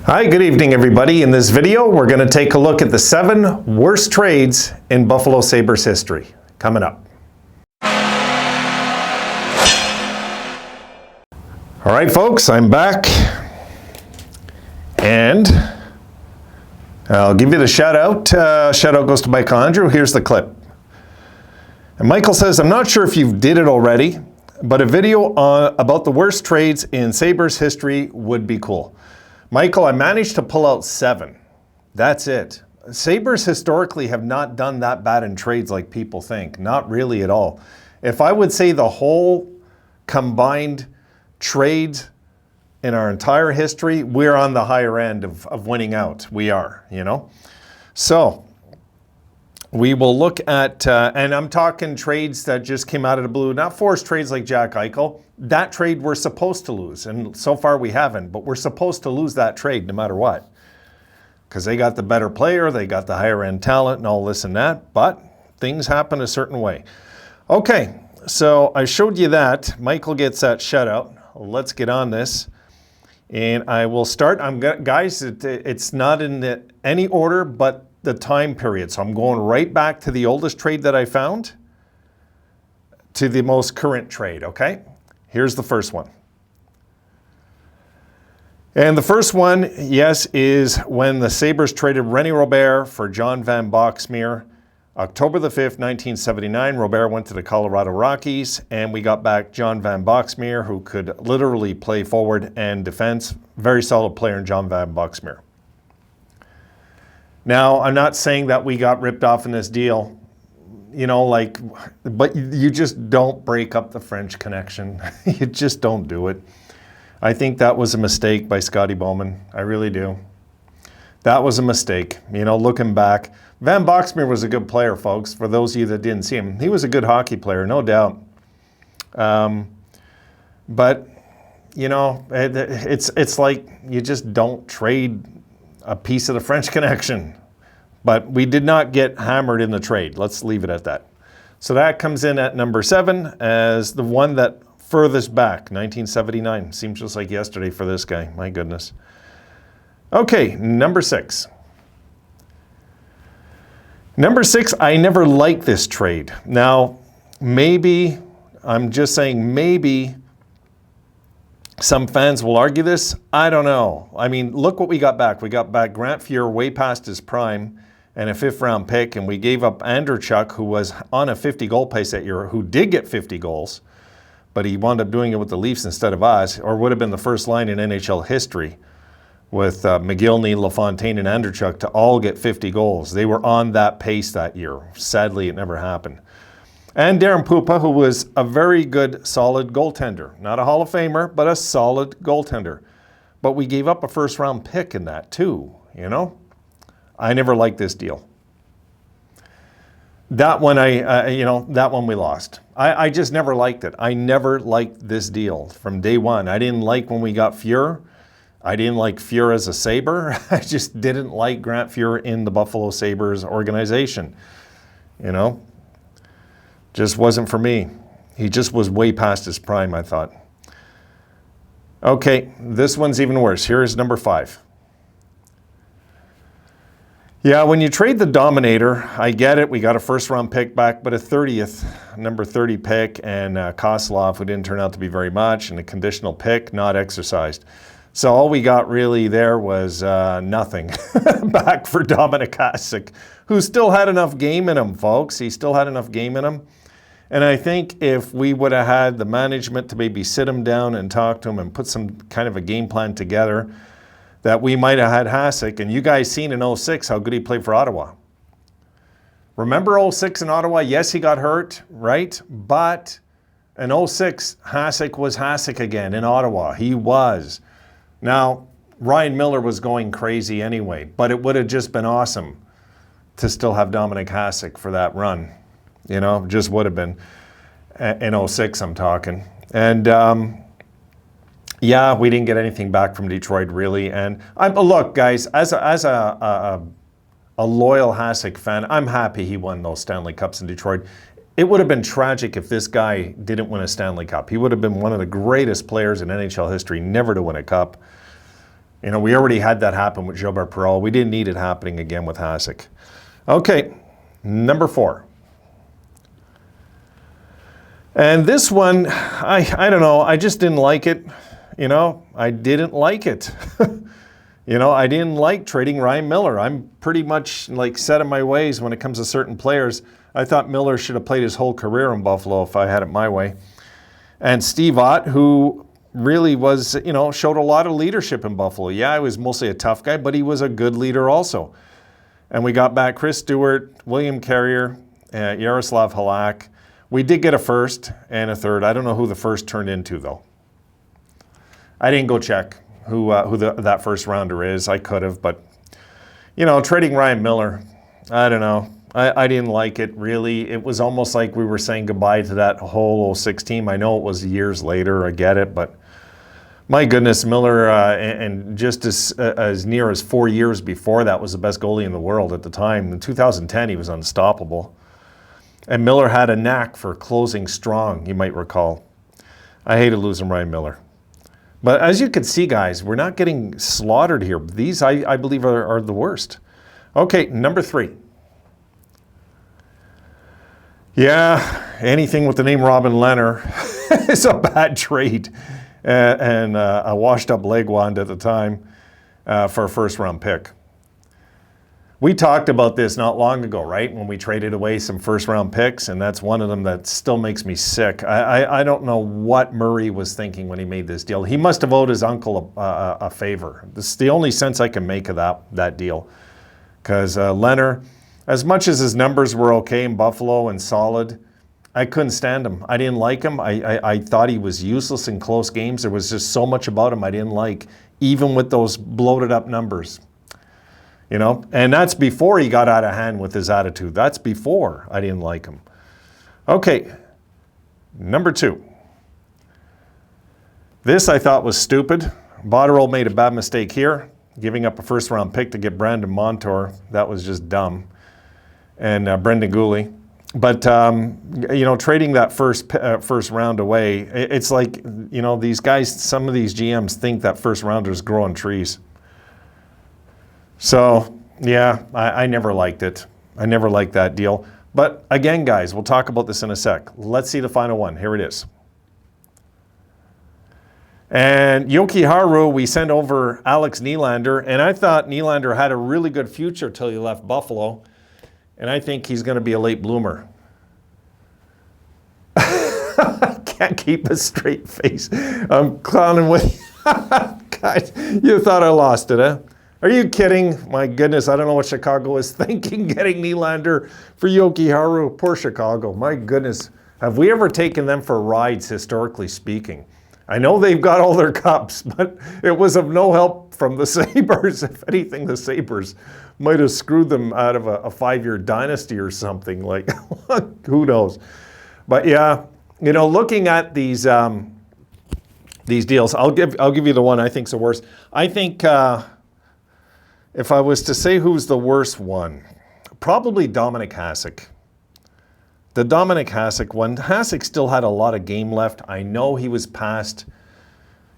Hi, good evening everybody. In this video, we're going to take a look at the 7 worst trades in Buffalo Sabres history. Coming up. All right, folks, I'm back. And I'll give you the shout out. Shout out goes to Michael Andrew. Here's the clip. And Michael says, I'm not sure if you did it already, but a video about the worst trades in Sabres history would be cool. Michael, I managed to pull out 7. That's it. Sabres historically have not done that bad in trades like people think. Not really at all. If I would say the whole combined trades in our entire history, we're on the higher end of winning out. We are, you know. So we will look at, and I'm talking trades that just came out of the blue, not forced trades like Jack Eichel. That trade we're supposed to lose, and so far we haven't, but we're supposed to lose that trade no matter what. Because they got the better player, they got the higher end talent and all this and that, but things happen a certain way. Okay, so I showed you that. Michael gets that shutout. Let's get on this. And I will start, guys, it's not in any order but the time period. So I'm going right back to the oldest trade that I found to the most current trade, okay? Here's the first one. And the first one, yes, is when the Sabres traded René Robert for John Van Boxmeer. October the 5th, 1979, Robert went to the Colorado Rockies, and we got back John Van Boxmeer, who could literally play forward and defense. Very solid player in John Van Boxmeer. Now, I'm not saying that we got ripped off in this deal, you know, like, but you just don't break up the French connection. You just don't do it. I think that was a mistake by Scotty Bowman. I really do. That was a mistake, you know, looking back. Van Boxmeer was a good player, folks, for those of you that didn't see him. He was a good hockey player, no doubt. But, you know, it's like you just don't trade a piece of the French connection. But we did not get hammered in the trade. Let's leave it at that. So that comes in at number 7 as the one that furthest back, 1979. Seems just like yesterday for this guy. My goodness. Okay, number 6. Number 6, I never liked this trade. Now, maybe, I'm just saying maybe some fans will argue this. I don't know. I mean, look what we got back. We got back Grant Fuhr way past his prime and a 5th-round pick, and we gave up Andrechuk, who was on a 50-goal pace that year, who did get 50 goals, but he wound up doing it with the Leafs instead of us, or would have been the first line in NHL history with McGillney, LaFontaine, and Andrechuk to all get 50 goals. They were on that pace that year. Sadly, it never happened. And Darren Pupa, who was a very good, solid goaltender. Not a Hall of Famer, but a solid goaltender. But we gave up a first-round pick in that too, you know? I never liked this deal. That one, that one we lost. I just never liked it. I never liked this deal from day one. I didn't like when we got Fuhr. I didn't like Fuhr as a Sabre. I just didn't like Grant Fuhr in the Buffalo Sabres organization. You know? Just wasn't for me. He just was way past his prime, I thought. Okay, this one's even worse. Here is number 5. Yeah, when you trade the Dominator, I get it. We got a first-round pick back, but a 30th, number 30 pick, and Kozlov, who didn't turn out to be very much, and a conditional pick not exercised. So all we got really there was nothing back for Dominik Hasek, who still had enough game in him, folks. He still had enough game in him. And I think if we would have had the management to maybe sit him down and talk to him and put some kind of a game plan together, that we might have had Hasek. And you guys seen in 06 how good he played for Ottawa. Remember 06 in Ottawa? Yes, he got hurt, right? But in 06, Hasek was Hasek again in Ottawa. He was. Now, Ryan Miller was going crazy anyway, but it would have just been awesome to still have Dominik Hasek for that run. You know, just would have been in 06, I'm talking. And yeah, we didn't get anything back from Detroit, really. And look, guys, as a loyal Hasek fan, I'm happy he won those Stanley Cups in Detroit. It would have been tragic if this guy didn't win a Stanley Cup. He would have been one of the greatest players in NHL history never to win a cup. You know, we already had that happen with Gilbert Perreault. We didn't need it happening again with Hasek. Okay, number 4. And this one, I don't know, I just didn't like it. You know, I didn't like it. You know, I didn't like trading Ryan Miller. I'm pretty much like set in my ways when it comes to certain players. I thought Miller should have played his whole career in Buffalo if I had it my way. And Steve Ott, who really was, you know, showed a lot of leadership in Buffalo. Yeah, he was mostly a tough guy, but he was a good leader also. And we got back Chris Stewart, William Carrier, Yaroslav Halak. We did get a first and a third. I don't know who the first turned into, though. I didn't go check who that first rounder is. I could have, but, you know, trading Ryan Miller, I don't know. I didn't like it, really. It was almost like we were saying goodbye to that whole 06 team. I know it was years later. I get it, but my goodness, Miller, and just as near as 4 years before that, was the best goalie in the world at the time. In 2010, he was unstoppable. And Miller had a knack for closing strong, you might recall. I hated losing Ryan Miller. But as you can see, guys, we're not getting slaughtered here. These, I believe, are the worst. Okay, number 3. Yeah, anything with the name Robin Lehner is a bad trade. And a washed-up Legwand at the time for a first-round pick. We talked about this not long ago, right? When we traded away some first-round picks, and that's one of them that still makes me sick. I don't know what Murray was thinking when he made this deal. He must have owed his uncle a favor. This is the only sense I can make of that deal. Because Lehner, as much as his numbers were okay in Buffalo and solid, I couldn't stand him. I didn't like him. I thought he was useless in close games. There was just so much about him I didn't like, even with those bloated up numbers. You know, and that's before he got out of hand with his attitude. That's before I didn't like him. Okay, number 2. This I thought was stupid. Botterill made a bad mistake here, giving up a first-round pick to get Brandon Montour. That was just dumb. And Brendan Gooley. But, you know, trading that first round away, it's like, you know, these guys, some of these GMs think that first rounders grow on trees. So, yeah, I never liked it. I never liked that deal. But again, guys, we'll talk about this in a sec. Let's see the final one. Here it is. And Yoki Haru, we sent over Alex Nylander, and I thought Nylander had a really good future till he left Buffalo. And I think he's going to be a late bloomer. I can't keep a straight face. I'm clowning with you. Guys, you thought I lost it, huh? Are you kidding? My goodness, I don't know what Chicago was thinking getting Nylander for Yoki Haru. Poor Chicago. My goodness. Have we ever taken them for rides, historically speaking? I know they've got all their cups, but it was of no help from the Sabres. If anything, the Sabres might have screwed them out of a 5-year dynasty or something. Like, who knows? But yeah, you know, looking at these deals, I'll give you the one I think's the worst. I think if I was to say who's the worst one, probably Dominic Hasek. The Dominic Hasek one. Hasek still had a lot of game left. I know he was past,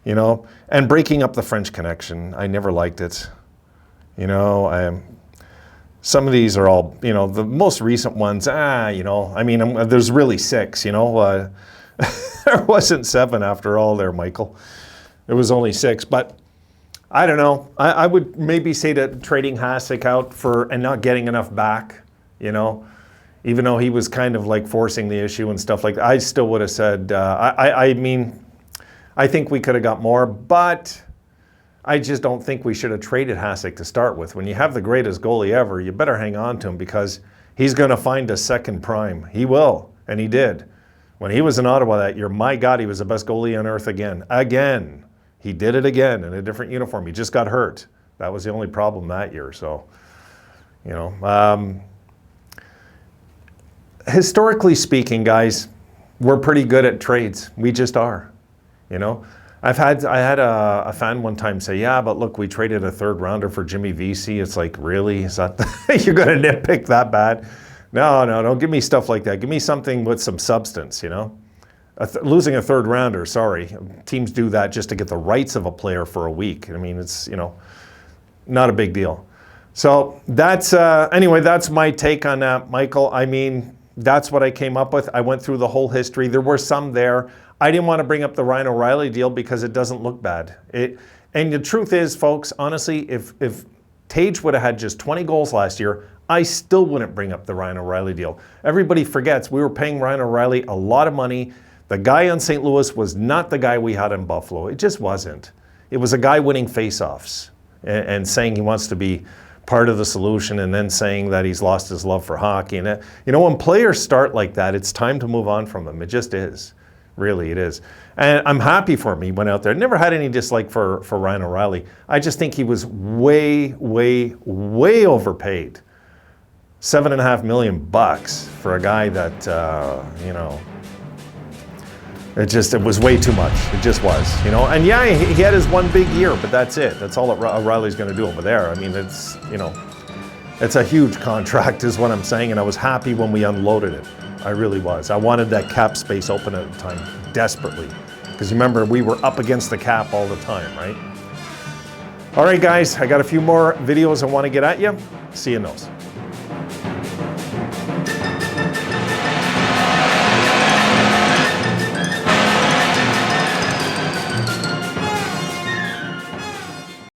you know, and breaking up the French connection. I never liked it. You know, some of these are all, you know, the most recent ones, you know, I mean, there's really 6, you know. There wasn't 7 after all there, Michael. It was only 6, but I don't know. I would maybe say that trading Hasek out and not getting enough back, you know, even though he was kind of like forcing the issue and stuff like that, I still would have said, I mean, I think we could have got more, but I just don't think we should have traded Hasek to start with. When you have the greatest goalie ever, you better hang on to him because he's going to find a second prime. He will, and he did. When he was in Ottawa that year, my God, he was the best goalie on earth again. Again. He did it again in a different uniform. He just got hurt. That was the only problem that year. So, you know, historically speaking, guys, we're pretty good at trades. We just are, you know. I had a fan one time say, yeah, but look, we traded a 3rd rounder for Jimmy Vesey. It's like, really? Is that you're going to nitpick that bad? No, don't give me stuff like that. Give me something with some substance, you know. losing a third rounder, sorry. Teams do that just to get the rights of a player for a week. I mean, it's, not a big deal. So that's, anyway, that's my take on that, Michael. I mean, that's what I came up with. I went through the whole history. There were some there. I didn't want to bring up the Ryan O'Reilly deal because it doesn't look bad. And the truth is, folks, honestly, if Tage would have had just 20 goals last year, I still wouldn't bring up the Ryan O'Reilly deal. Everybody forgets we were paying Ryan O'Reilly a lot of money. The guy on St. Louis was not the guy we had in Buffalo. It just wasn't. It was a guy winning faceoffs and saying he wants to be part of the solution and then saying that he's lost his love for hockey. And when players start like that, it's time to move on from them. It just is. Really, it is. And I'm happy for him. He went out there. Never had any dislike for Ryan O'Reilly. I just think he was way, way, way overpaid. $7.5 million for a guy that, it was way too much. It just was, And yeah, he had his one big year, but that's it. That's all that O'Reilly's going to do over there. I mean, it's a huge contract is what I'm saying, and I was happy when we unloaded it. I really was. I wanted that cap space open at the time, desperately. Because remember, we were up against the cap all the time, right? All right, guys, I got a few more videos I want to get at you. See you in those.